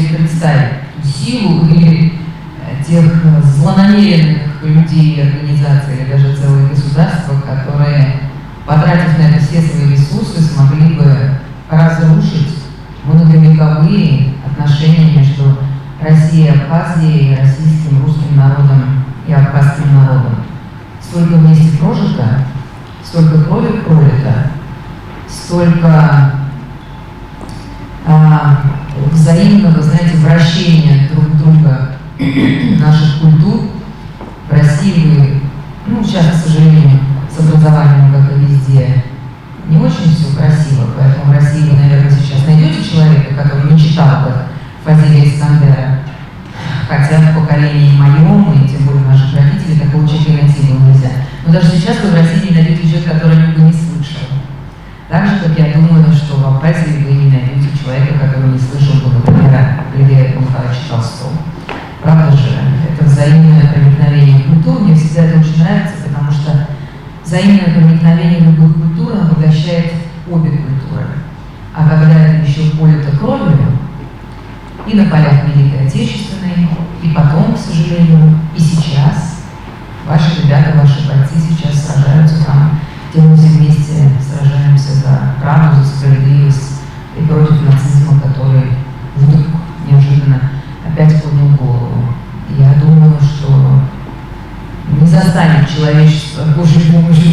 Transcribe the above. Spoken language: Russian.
себе представить ту силу или тех злонамеренных людей, организаций или даже целые государства, которые, потратив на это все свои ресурсы, смогли бы разрушить многовековые отношения между Россией и Абхазией, российским, русским народом и абхазским народом. Столько вместе прожито, столько крови пролито, столько взаимного, знаете, вращения друг друга наших культур. В России вы, сейчас, к сожалению, с образованием, как и везде, не очень все красиво, поэтому в России вы, наверное, сейчас найдете человека, который не читал бы Фазилия Искандера, хотя в поколении моем, и тем более наших родителей, такого человека найти было нельзя. Но даже сейчас вы в России не найдете человека, который никто не слышал. Так же, как я думаю, что в Абхазии вы не найдете человека, который не слышал бы, например, Льва Михайловича Толстого. Правда же, это взаимное проникновение культур. Мне всегда это очень нравится, потому что взаимное проникновение любых культур обогащает обе культуры. А когда это еще полито кровью, и на полях Великой Отечественной, и потом, к сожалению, и сейчас, ваши ребята, ваши бойцы сейчас сражаются там, где мы все вместе сражаемся за правду, за справедливость и против нацизма, который вдруг неожиданно опять поднял голову. И я думаю, что не застанет человечество Божьей помощью